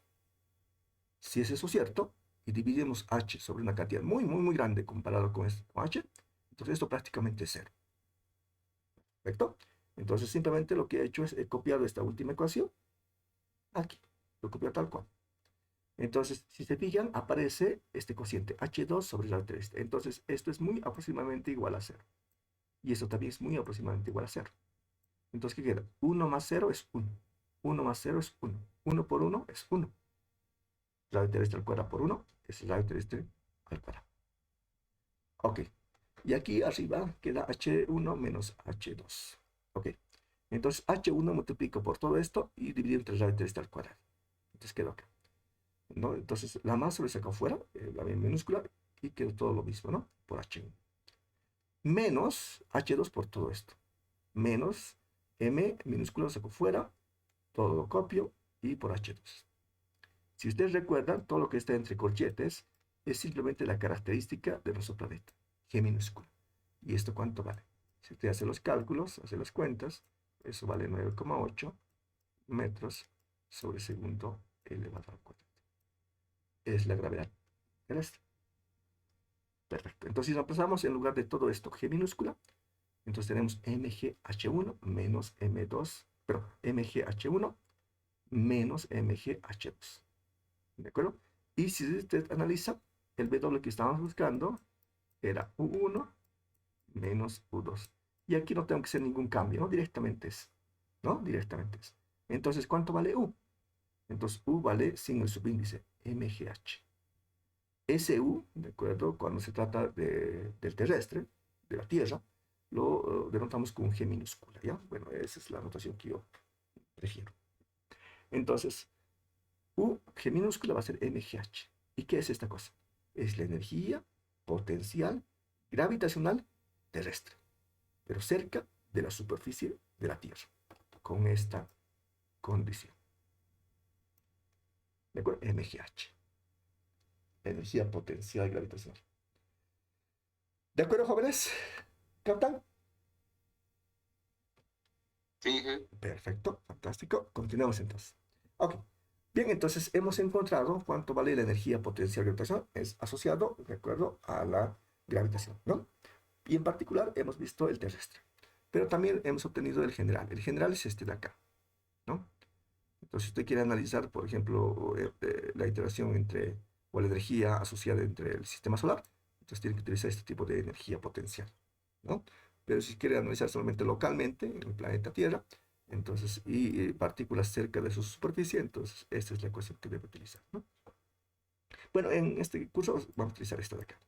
Si es eso cierto, y dividimos H sobre una cantidad muy, muy, muy grande comparado con H, entonces esto prácticamente es cero. ¿Perfecto? Entonces simplemente lo que he hecho es he copiado esta última ecuación aquí. Lo copio tal cual. Entonces, si se fijan, aparece este cociente H2 sobre el radio terrestre. Entonces, esto es muy aproximadamente igual a 0. Y esto también es muy aproximadamente igual a 0. Entonces, ¿qué queda? 1 más 0 es 1. 1 más 0 es 1. 1 por 1 es 1. Radio terrestre al cuadrado por 1 es el radio terrestre al cuadrado. Ok. Y aquí arriba queda H1 menos H2. Ok. Entonces, H1 multiplico por todo esto y dividido entre el radio terrestre al cuadrado. Entonces, quedó acá. ¿No? Entonces, la más se le saca afuera, la B minúscula, y quedó todo lo mismo, ¿no? Por H1. menos H2 por todo esto, menos M minúsculo saco fuera, todo lo copio y por H2. Si ustedes recuerdan, todo lo que está entre corchetes es simplemente la característica de nuestro planeta, G minúscula. ¿Y esto cuánto vale? Si usted hace los cálculos, hace las cuentas, eso vale 9,8 metros sobre segundo elevado al cuadrado. Es la gravedad terrestre. Perfecto. Entonces, si reemplazamos en lugar de todo esto G minúscula, entonces tenemos mgh1 menos m2, pero mgh1 menos mgh2. ¿De acuerdo? Y si usted analiza, el W que estábamos buscando era U1 menos U2. Y aquí no tengo que hacer ningún cambio, ¿no? Directamente es. ¿No? Directamente es. Entonces, ¿cuánto vale U? Entonces, U vale sin el subíndice, MGH. SU, ¿de acuerdo? Cuando se trata del terrestre, de la Tierra, lo denotamos con G minúscula, ¿ya? Bueno, esa es la notación que yo prefiero. Entonces, U, G minúscula va a ser MGH. ¿Y qué es esta cosa? Es la energía potencial gravitacional terrestre, pero cerca de la superficie de la Tierra, con esta condición. ¿De acuerdo? MGH. Energía potencial gravitacional. ¿De acuerdo, jóvenes? ¿Captan? Sí, Perfecto, fantástico. Continuamos entonces. Ok. Bien, entonces hemos encontrado cuánto vale la energía potencial gravitacional. Es asociado, de acuerdo, a la gravitación, ¿no? Y en particular hemos visto el terrestre. Pero también hemos obtenido el general. El general es este de acá, ¿no? Entonces, si usted quiere analizar, por ejemplo, la interacción entre, o la energía asociada entre el sistema solar, entonces tiene que utilizar este tipo de energía potencial, ¿no? Pero si quiere analizar solamente localmente en el planeta Tierra, entonces, y partículas cerca de su superficie, entonces esta es la ecuación que debe utilizar, ¿no? Bueno, en este curso vamos a utilizar esta de acá.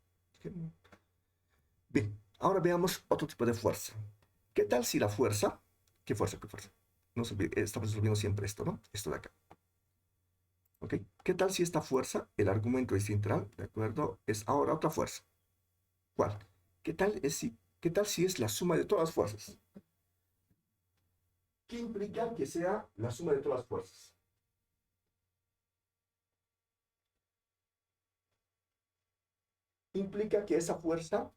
Bien, ahora veamos otro tipo de fuerza. ¿Qué tal si la fuerza, qué fuerza, qué fuerza? No se olvide, estamos resolviendo siempre esto, ¿no? Esto de acá. ¿Ok? ¿Qué tal si esta fuerza, el argumento es integral, ¿de acuerdo? Es ahora otra fuerza. ¿Cuál? ¿Qué tal si es la suma de todas las fuerzas? ¿Qué implica que sea la suma de todas las fuerzas? Implica que esa fuerza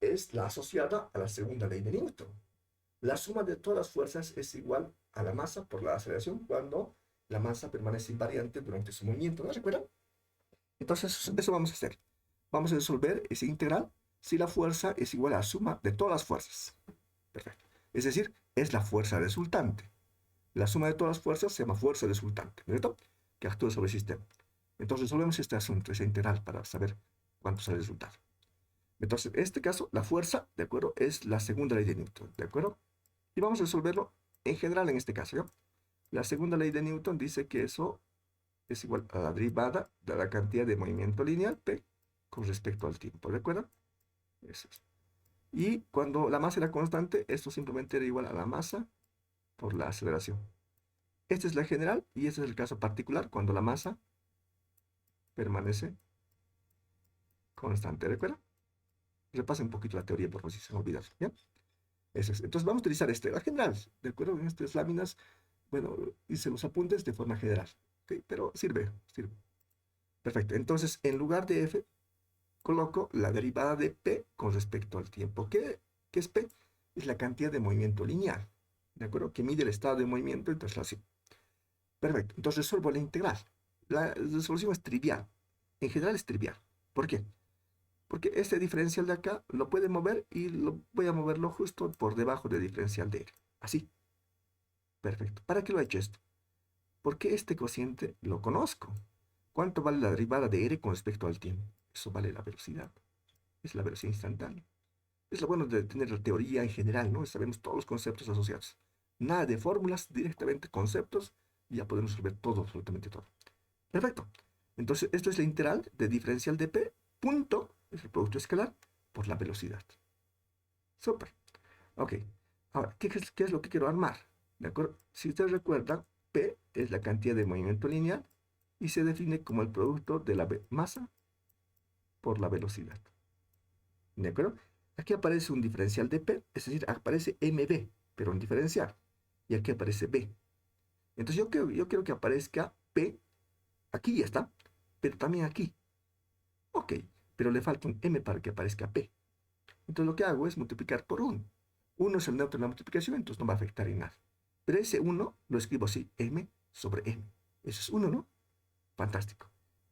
es la asociada a la segunda ley de Newton. La suma de todas las fuerzas es igual a la masa por la aceleración cuando la masa permanece invariante durante su movimiento, ¿no se acuerdan? Entonces, eso vamos a hacer. Vamos a resolver ese integral si la fuerza es igual a la suma de todas las fuerzas. Perfecto. Es decir, es la fuerza resultante. La suma de todas las fuerzas se llama fuerza resultante, ¿cierto? Que actúa sobre el sistema. Entonces resolvemos este asunto, ese integral, para saber cuánto es el resultado. Entonces, en este caso, la fuerza, ¿de acuerdo? Es la segunda ley de Newton, ¿de acuerdo? Y vamos a resolverlo en general en este caso, ¿ya? La segunda ley de Newton dice que eso es igual a la derivada de la cantidad de movimiento lineal P con respecto al tiempo, ¿de acuerdo? Eso es. Y cuando la masa era constante, esto simplemente era igual a la masa por la aceleración. Esta es la general y este es el caso particular cuando la masa permanece constante, ¿de acuerdo? Repasa un poquito la teoría por si se me olvida, ¿ya? Eso es. Entonces vamos a utilizar la general, ¿de acuerdo? En estas láminas, bueno, hice los apuntes de forma general, ¿ok? Pero sirve, sirve. Perfecto. Entonces, en lugar de F, coloco la derivada de P con respecto al tiempo. ¿Qué es P? Es la cantidad de movimiento lineal, ¿de acuerdo? Que mide el estado de movimiento en traslación. Perfecto. Entonces resuelvo la integral. La resolución es trivial. En general es trivial. ¿Por qué? Porque este diferencial de acá lo puede mover y voy a moverlo justo por debajo del diferencial de R. Así. Perfecto. ¿Para qué lo he hecho esto? Porque este cociente lo conozco. ¿Cuánto vale la derivada de R con respecto al tiempo? Eso vale la velocidad. Es la velocidad instantánea. Es lo bueno de tener la teoría en general, ¿no? Sabemos todos los conceptos asociados. Nada de fórmulas, directamente conceptos, y ya podemos resolver todo, absolutamente todo. Perfecto. Entonces, esto es la integral de diferencial de P, punto, es el producto escalar, por la velocidad. Súper. Ok. Ahora, ¿qué es lo que quiero armar? ¿De acuerdo? Si ustedes recuerdan, P es la cantidad de movimiento lineal y se define como el producto de la masa por la velocidad. ¿De acuerdo? Aquí aparece un diferencial de P, es decir, aparece MB, pero en diferencial. Y aquí aparece B. Entonces yo quiero que aparezca P, aquí ya está, pero también aquí. Ok, pero le falta un M para que aparezca P. Entonces lo que hago es multiplicar por 1. 1 es el neutro de la multiplicación, entonces no va a afectar en nada. Pero ese 1 lo escribo así, M sobre M. Eso es 1, ¿no? Fantástico.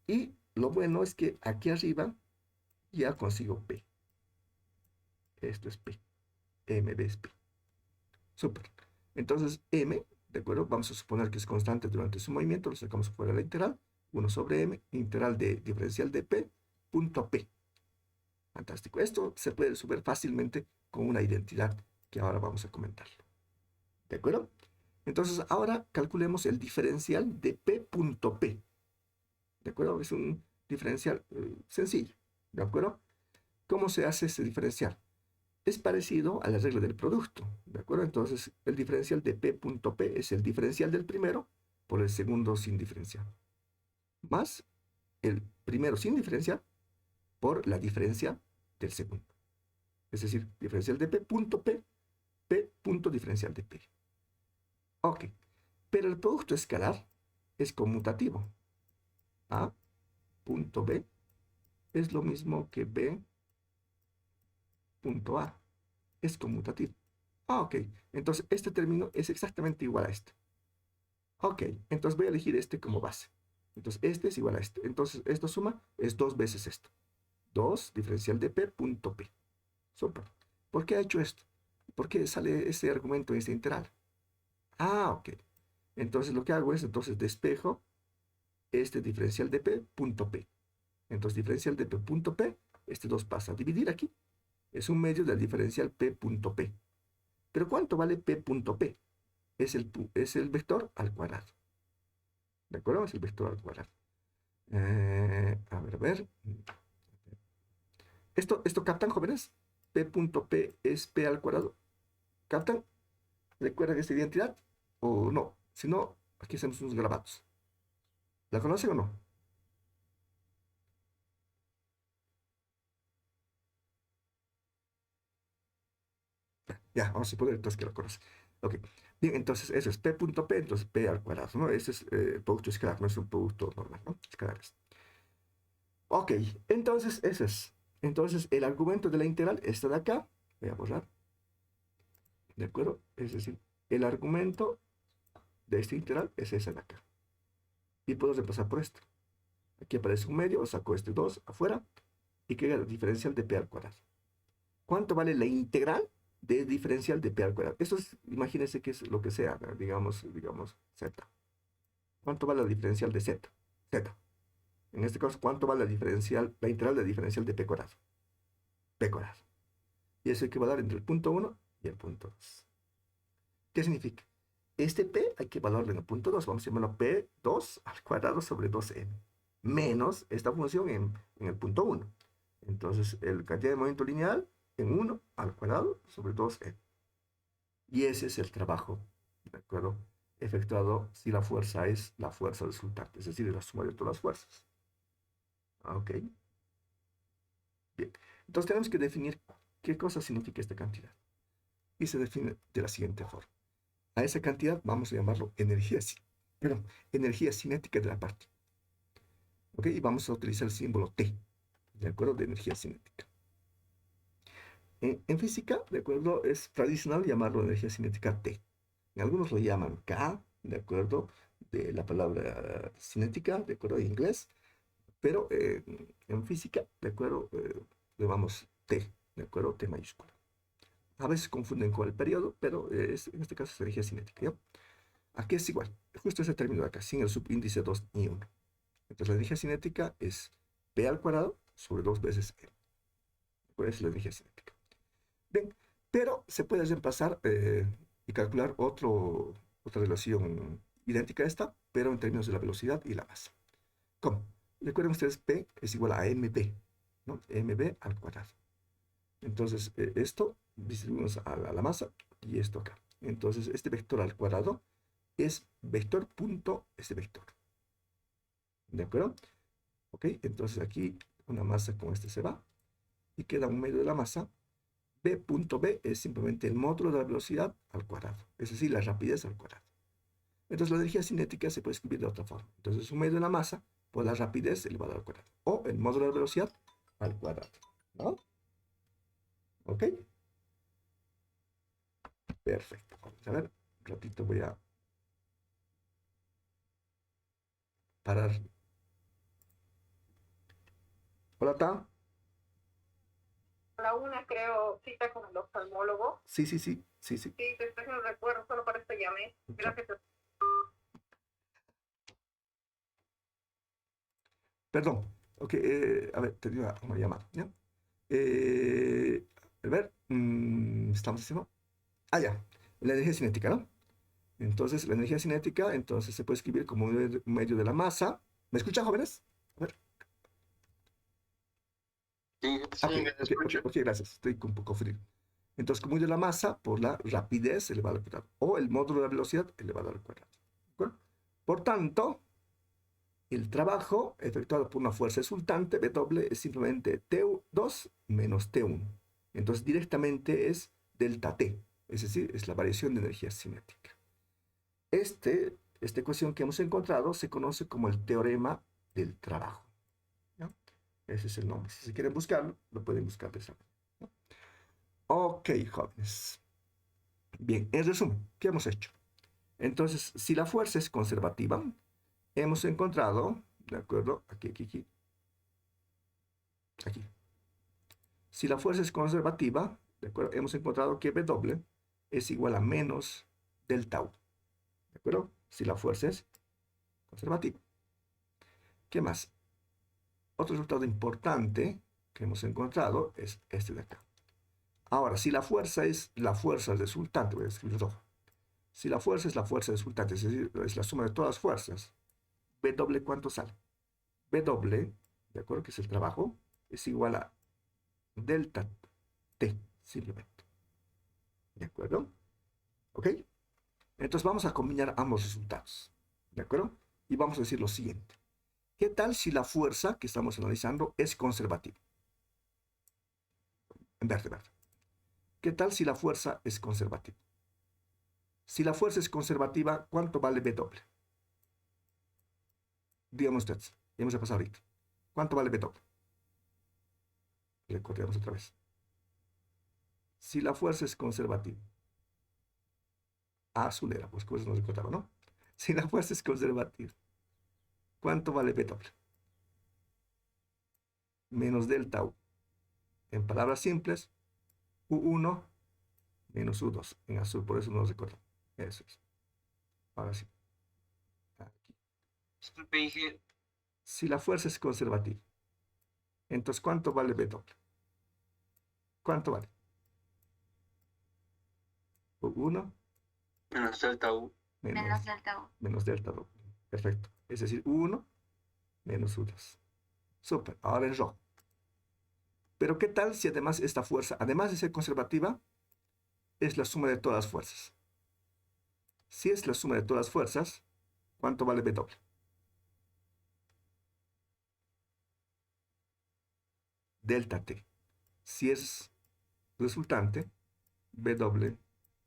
Y lo bueno es que aquí arriba ya consigo P. Esto es P. MB es P. Súper. Entonces M, ¿de acuerdo? Vamos a suponer que es constante durante su movimiento, lo sacamos fuera de la integral. 1 sobre M, integral de diferencial de P, punto P. Fantástico. Esto se puede resolver fácilmente con una identidad que ahora vamos a comentar. ¿De acuerdo? Entonces, ahora calculemos el diferencial de P punto P. ¿De acuerdo? Es un diferencial sencillo. ¿De acuerdo? ¿Cómo se hace ese diferencial? Es parecido a la regla del producto. ¿De acuerdo? Entonces, el diferencial de P punto P es el diferencial del primero por el segundo sin diferencial. Más el primero sin diferencial por la diferencia del segundo. Es decir, diferencial de P punto P, P punto diferencial de P. Ok, pero el producto escalar es conmutativo. A punto B es lo mismo que B punto A. Es conmutativo. Ok, entonces este término es exactamente igual a este. Ok, entonces voy a elegir este como base. Entonces este es igual a este. Entonces esto suma es 2 veces esto. 2 diferencial de P punto P. Súper. ¿Por qué ha hecho esto? ¿Por qué sale ese argumento en esta integral? Ah, ok. Entonces lo que hago es, entonces despejo este diferencial de P punto P. Entonces diferencial de P punto P, este 2 pasa a dividir aquí. Es un medio del diferencial P punto P. Pero ¿cuánto vale P punto P? Es el vector al cuadrado. ¿De acuerdo? Es el vector al cuadrado. A ver. ¿Esto captan, jóvenes? P punto P es P al cuadrado. ¿Captan? ¿Recuerdan esta identidad? ¿O no? Si no, aquí hacemos unos grabados. ¿La conocen o no? Ya, vamos a suponer entonces que la conocen. Ok. Bien, entonces eso es P punto P, entonces P al cuadrado, ¿no? Ese es producto escalar, no es un producto normal, ¿no? Escalares. Ok, entonces eso es. Entonces el argumento de la integral está de acá. Voy a borrar. ¿De acuerdo? Es decir, el argumento de esta integral es ese de acá. Y puedo reemplazar por esto. Aquí aparece un medio, saco este 2 afuera y queda el diferencial de p al cuadrado. ¿Cuánto vale la integral de diferencial de p al cuadrado? Esto es, imagínense que es lo que sea, digamos z. ¿Cuánto vale la diferencial de z? Z. En este caso, ¿cuánto vale la integral de diferencial de p cuadrado? P cuadrado. Y eso hay que evaluar entre el punto 1 y el punto 2. ¿Qué significa? Este p hay que evaluarlo en el punto 2. Vamos a llamarlo p2 al cuadrado sobre 2m. Menos esta función en el punto 1. Entonces, el cantidad de movimiento lineal en 1 al cuadrado sobre 2m. Y ese es el trabajo, ¿de acuerdo? Efectuado si la fuerza es la fuerza resultante, es decir, la suma de todas las fuerzas. Ok, bien. Entonces tenemos que definir qué cosa significa esta cantidad. Y se define de la siguiente forma. A esa cantidad vamos a llamarlo energía cinética de la parte. ¿Ok? Y vamos a utilizar el símbolo T, ¿de acuerdo? De energía cinética. En física, ¿de acuerdo? Es tradicional llamarlo energía cinética T. Algunos lo llaman K, ¿de acuerdo? De la palabra cinética, ¿de acuerdo? En inglés. Pero en física, ¿de acuerdo? Le llamamos T, ¿de acuerdo? T mayúscula. A veces confunden con el periodo, pero en este caso es energía cinética, ¿ya? Aquí es igual, justo ese término de acá, sin el subíndice 2 ni 1. Entonces la energía cinética es P al cuadrado sobre 2 veces M. Pues es la energía cinética. Bien, pero se puede reemplazar y calcular otra relación idéntica a esta, pero en términos de la velocidad y la masa. ¿Cómo? Recuerden ustedes, P es igual a mb, ¿no? mb al cuadrado. Entonces, esto distribuimos a la masa y esto acá. Entonces, este vector al cuadrado es vector punto este vector. ¿De acuerdo? Ok, entonces aquí una masa con este se va y queda un medio de la masa B punto B es simplemente el módulo de la velocidad al cuadrado, es decir, la rapidez al cuadrado. Entonces la energía cinética se puede escribir de otra forma. Entonces un medio de la masa por la rapidez elevado al cuadrado. O el módulo de la velocidad al cuadrado. ¿No? ¿Ok? Perfecto. Vamos a ver. Un ratito voy a parar. Hola, Ta. A la una creo cita con el oftalmólogo. Sí, sí, sí. Sí, sí. Sí, después no recuerdo, solo para esto llamé. Gracias. Perdón. Ok, a ver, te dio una llamada. ¿Ya? A ver, estamos haciendo. Ah, ya. La energía cinética, ¿no? Entonces, la energía cinética, entonces se puede escribir como un medio de la masa. ¿Me escuchan, jóvenes? A ver. Sí, Ok, sí, me ok, ok, escucho. ok, gracias. Estoy un poco frío. Entonces, como medio de la masa por la rapidez elevada al cuadrado. O el módulo de la velocidad elevado al cuadrado. ¿De acuerdo? Por tanto, el trabajo efectuado por una fuerza resultante, W, es simplemente T2 menos T1. Entonces, directamente es delta T. Es decir, es la variación de energía cinética. Esta ecuación que hemos encontrado se conoce como el teorema del trabajo. ¿No? Ese es el nombre. Si se quieren buscarlo, lo pueden buscar de esa manera. ¿No? Ok, jóvenes. Bien, en resumen, ¿qué hemos hecho? Entonces, si la fuerza es conservativa, hemos encontrado, ¿de acuerdo? Aquí, aquí, aquí, aquí. Si la fuerza es conservativa, ¿de acuerdo? Hemos encontrado que W es igual a menos del tau, ¿de acuerdo? Si la fuerza es conservativa. ¿Qué más? Otro resultado importante que hemos encontrado es este de acá. Ahora, si la fuerza es la fuerza resultante, voy a escribirlo todo. Si la fuerza es la fuerza resultante, es decir, es la suma de todas las fuerzas, W, ¿cuánto sale? W, ¿de acuerdo? Que es el trabajo, es igual a delta T, simplemente. ¿De acuerdo? ¿Ok? Entonces vamos a combinar ambos resultados. ¿De acuerdo? Y vamos a decir lo siguiente. ¿Qué tal si la fuerza que estamos analizando es conservativa? En verde, verde. ¿Qué tal si la fuerza es conservativa? Si la fuerza es conservativa, ¿cuánto vale W? Díganme ustedes. Ya hemos pasado ahorita. ¿Cuánto vale W? Recordemos otra vez. Si la fuerza es conservativa. Azulera, pues por eso nos recordaba, ¿no? Si la fuerza es conservativa, ¿cuánto vale W? Menos delta U. En palabras simples, U1 menos U2. En azul, por eso nos recordamos. Eso es. Ahora sí. Aquí. Disculpe, dije, Si la fuerza es conservativa, entonces ¿cuánto vale W? ¿Cuánto vale? U1 menos delta U. menos delta U. Menos delta U. Perfecto. Es decir, U1 menos U2. Súper. Ahora en rojo. Pero ¿qué tal si además esta fuerza, además de ser conservativa, es la suma de todas las fuerzas? Si es la suma de todas las fuerzas, ¿cuánto vale W? Delta T. Si es resultante, W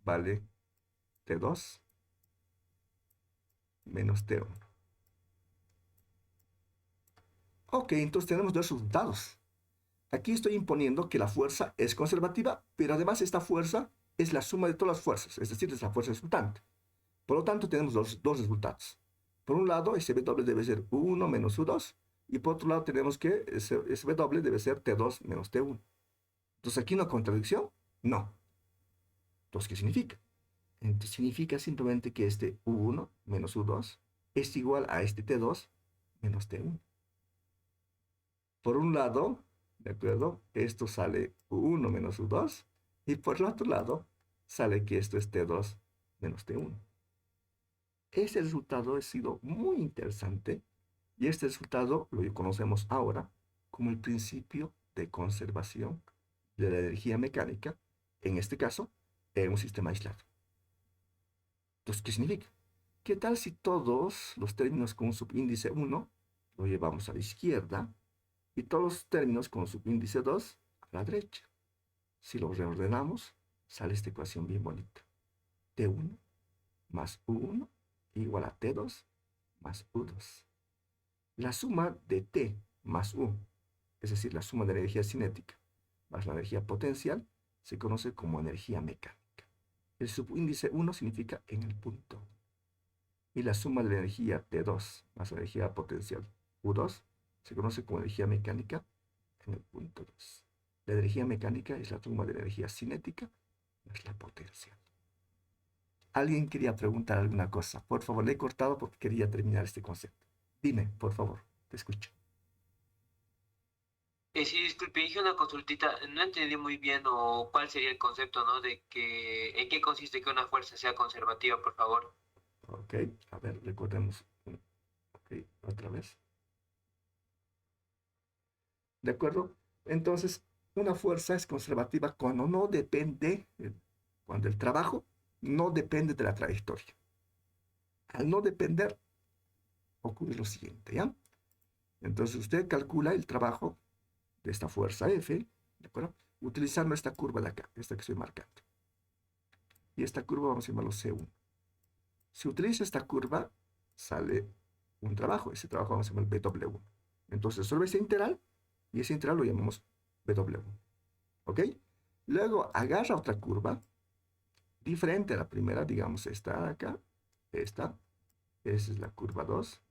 vale T2 menos T1. Ok, entonces tenemos dos resultados. Aquí estoy imponiendo que la fuerza es conservativa, pero además esta fuerza es la suma de todas las fuerzas, es decir, es la fuerza resultante. Por lo tanto, tenemos dos resultados. Por un lado, ese W debe ser U1 menos U2, y por otro lado tenemos que ese W debe ser T2 menos T1. Entonces, ¿aquí una contradicción? No. Entonces, ¿qué significa? Entonces, significa simplemente que este U1 menos U2 es igual a este T2 menos T1. Por un lado, ¿de acuerdo? Esto sale U1 menos U2, y por el otro lado sale que esto es T2 menos T1. Este resultado ha sido muy interesante, y este resultado lo conocemos ahora como el principio de conservación de la energía mecánica, en este caso, en un sistema aislado. Entonces, ¿qué significa? ¿Qué tal si todos los términos con subíndice 1 lo llevamos a la izquierda y todos los términos con subíndice 2 a la derecha? Si lo reordenamos, sale esta ecuación bien bonita. T1 más U1 igual a T2 más U2. La suma de T más U, es decir, la suma de la energía cinética más la energía potencial, se conoce como energía mecánica. El subíndice 1 significa en el punto. Y la suma de la energía T2 más la energía potencial U2 se conoce como energía mecánica en el punto 2. La energía mecánica es la suma de la energía cinética más la potencial. ¿Alguien quería preguntar alguna cosa? Por favor, le he cortado porque quería terminar este concepto. Dime, por favor, te escucho. Sí, disculpe, dije una consultita, no entendí muy bien o cuál sería el concepto, ¿no? De que, ¿en qué consiste que una fuerza sea conservativa, por favor? Ok, a ver, recordemos. Ok, otra vez. ¿De acuerdo? Entonces, una fuerza es conservativa cuando no depende, cuando el trabajo no depende de la trayectoria. Al no depender, ocurre lo siguiente, ¿ya? Entonces, usted calcula el trabajo de esta fuerza F, ¿de acuerdo? Utilizando esta curva de acá, esta que estoy marcando. Y esta curva vamos a llamarlo C1. Si utiliza esta curva, sale un trabajo. Ese trabajo vamos a llamar BW1. Entonces, resuelve ese integral y ese integral lo llamamos BW1. ¿Ok? Luego agarra otra curva diferente a la primera, digamos esta de acá, esta, esa es la curva 2.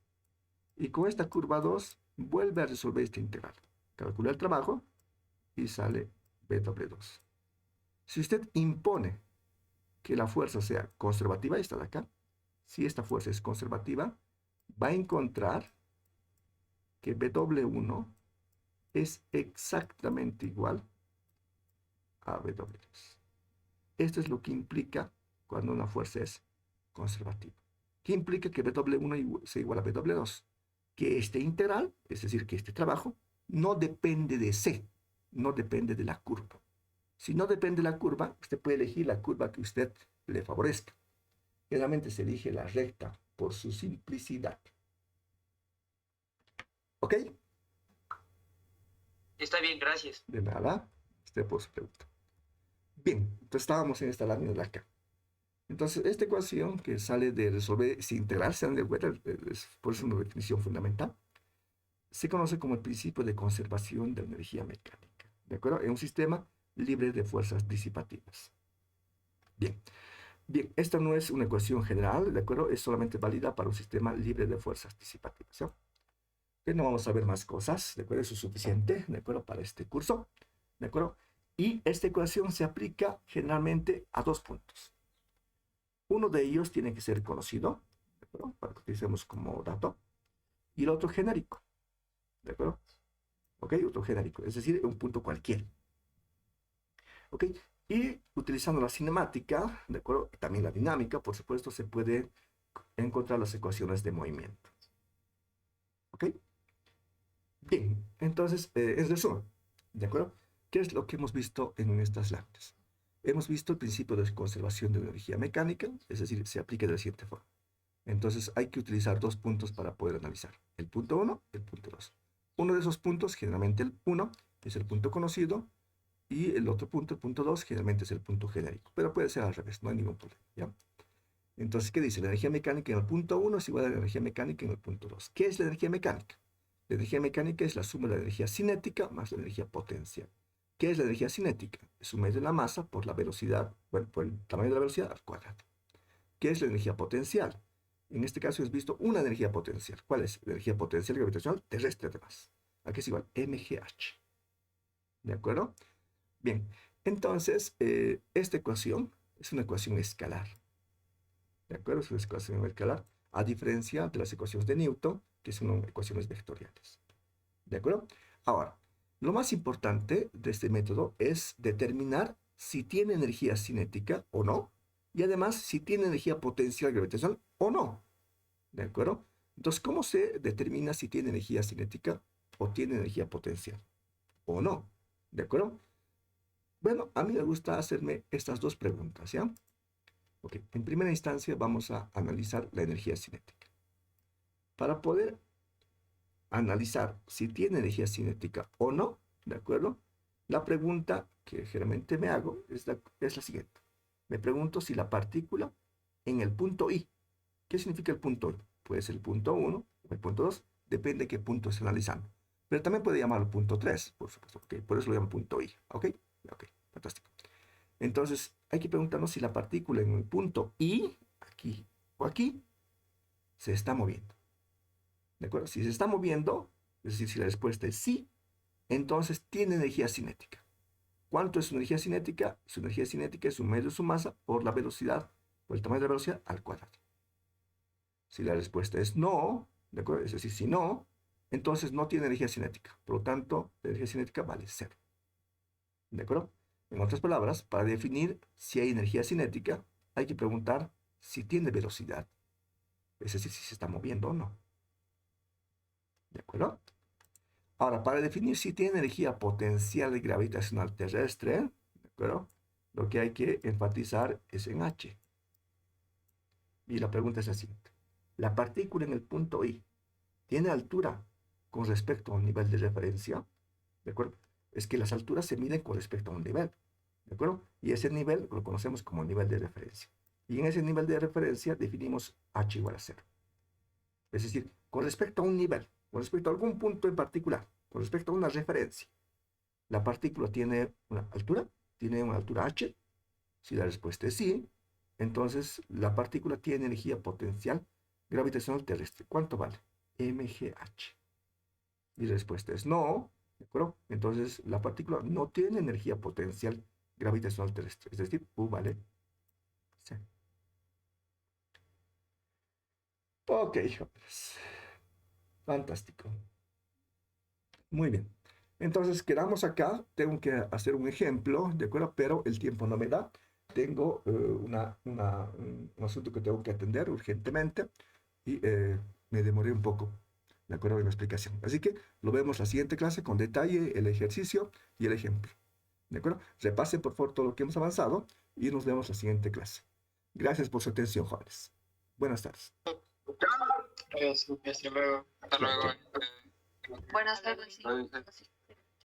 Y con esta curva 2 vuelve a resolver este integral. Calcula el trabajo y sale BW2. Si usted impone que la fuerza sea conservativa, esta de acá, si esta fuerza es conservativa, va a encontrar que BW1 es exactamente igual a BW2. Esto es lo que implica cuando una fuerza es conservativa. ¿Qué implica que BW1 sea igual a BW2? Que este integral, es decir, que este trabajo, no depende de C, no depende de la curva. Si no depende de la curva, usted puede elegir la curva que usted le favorezca. Generalmente se elige la recta por su simplicidad. ¿Ok? Está bien, gracias. De nada. Usted por su pregunta. Bien, entonces estábamos en esta lámina de acá. Entonces, esta ecuación que sale de resolver, si integral se dan de vuelta, por eso es una definición fundamental, se conoce como el principio de conservación de la energía mecánica. ¿De acuerdo? En un sistema libre de fuerzas disipativas. Bien. Bien, esta no es una ecuación general, ¿de acuerdo? Es solamente válida para un sistema libre de fuerzas disipativas, ¿sí? Bien, no vamos a ver más cosas, ¿de acuerdo? Eso es suficiente, ¿de acuerdo? Para este curso, ¿de acuerdo? Y esta ecuación se aplica generalmente a dos puntos. Uno de ellos tiene que ser conocido, ¿de acuerdo? Para que utilicemos como dato. Y el otro genérico, ¿de acuerdo? ¿Ok? Otro genérico, es decir, un punto cualquiera. ¿Ok? Y utilizando la cinemática, ¿de acuerdo? También la dinámica, por supuesto, se puede encontrar las ecuaciones de movimiento. ¿Ok? Bien, entonces, en resumen, ¿de acuerdo? ¿Qué es lo que hemos visto en estas láminas? Hemos visto el principio de conservación de la energía mecánica, es decir, se aplica de la siguiente forma. Entonces, hay que utilizar dos puntos para poder analizar. El punto 1 y el punto 2. Uno de esos puntos, generalmente el 1, es el punto conocido, y el otro punto, el punto 2, generalmente es el punto genérico. Pero puede ser al revés, no hay ningún problema, ¿ya? Entonces, ¿qué dice? La energía mecánica en el punto 1 es igual a la energía mecánica en el punto 2. ¿Qué es la energía mecánica? La energía mecánica es la suma de la energía cinética más la energía potencial. ¿Qué es la energía cinética? Es suma de la masa por la velocidad, bueno, por el tamaño de la velocidad al cuadrado. ¿Qué es la energía potencial? En este caso es visto una energía potencial. ¿Cuál es? La energía potencial gravitacional terrestre además. Aquí es igual mgh. ¿De acuerdo? Bien, entonces esta ecuación es una ecuación escalar. ¿De acuerdo? Es una ecuación escalar, a diferencia de las ecuaciones de Newton, que son ecuaciones vectoriales. ¿De acuerdo? Ahora, lo más importante de este método es determinar si tiene energía cinética o no, y además si tiene energía potencial gravitacional o no. ¿De acuerdo? Entonces, ¿cómo se determina si tiene energía cinética o tiene energía potencial o no? ¿De acuerdo? Bueno, a mí me gusta hacerme estas dos preguntas, ¿ya? Ok, en primera instancia vamos a analizar la energía cinética. Para poder analizar si tiene energía cinética o no, ¿de acuerdo? La pregunta que generalmente me hago es la siguiente. Me pregunto si la partícula en el punto I, ¿qué significa el punto I? Puede ser el punto 1 o el punto 2, depende de qué punto esté analizando. Pero también puede llamarlo punto 3, por supuesto, ¿ok? Por eso lo llamo punto I, ¿ok? Ok, fantástico. Entonces, hay que preguntarnos si la partícula en el punto I, aquí o aquí, se está moviendo. ¿De acuerdo? Si se está moviendo, es decir, si la respuesta es sí, entonces tiene energía cinética. ¿Cuánto es su energía cinética? Su energía cinética es un medio de su masa por la velocidad, por el tamaño de la velocidad al cuadrado. Si la respuesta es no, ¿de acuerdo? Es decir, si no, entonces no tiene energía cinética. Por lo tanto, la energía cinética vale cero. ¿De acuerdo? En otras palabras, para definir si hay energía cinética, hay que preguntar si tiene velocidad. Es decir, si se está moviendo o no. ¿De acuerdo? Ahora, para definir si tiene energía potencial gravitacional terrestre, ¿de acuerdo? Lo que hay que enfatizar es en H. Y la pregunta es la siguiente. La partícula en el punto I tiene altura con respecto a un nivel de referencia, ¿de acuerdo? Es que las alturas se miden con respecto a un nivel, ¿de acuerdo? Y ese nivel lo conocemos como nivel de referencia. Y en ese nivel de referencia definimos H igual a 0. Es decir, con respecto a un nivel, con respecto a algún punto en particular, con respecto a una referencia, la partícula tiene una altura H. Si la respuesta es sí, entonces la partícula tiene energía potencial gravitacional terrestre. ¿Cuánto vale? mgh. Y la respuesta es no, ¿de acuerdo? Entonces la partícula no tiene energía potencial gravitacional terrestre, es decir, U vale C. Ok, jóvenes. Fantástico. Muy bien. Entonces quedamos acá. Tengo que hacer un ejemplo, ¿de acuerdo? Pero el tiempo no me da. Tengo un asunto que tengo que atender urgentemente y me demoré un poco, ¿de acuerdo? En la explicación. Así que lo vemos la siguiente clase con detalle, el ejercicio y el ejemplo. ¿De acuerdo? Repasen por favor todo lo que hemos avanzado y nos vemos la siguiente clase. Gracias por su atención, jóvenes. Buenas tardes. Hasta luego. Hasta Chao, luego. chao. Buenas tardes. Sí.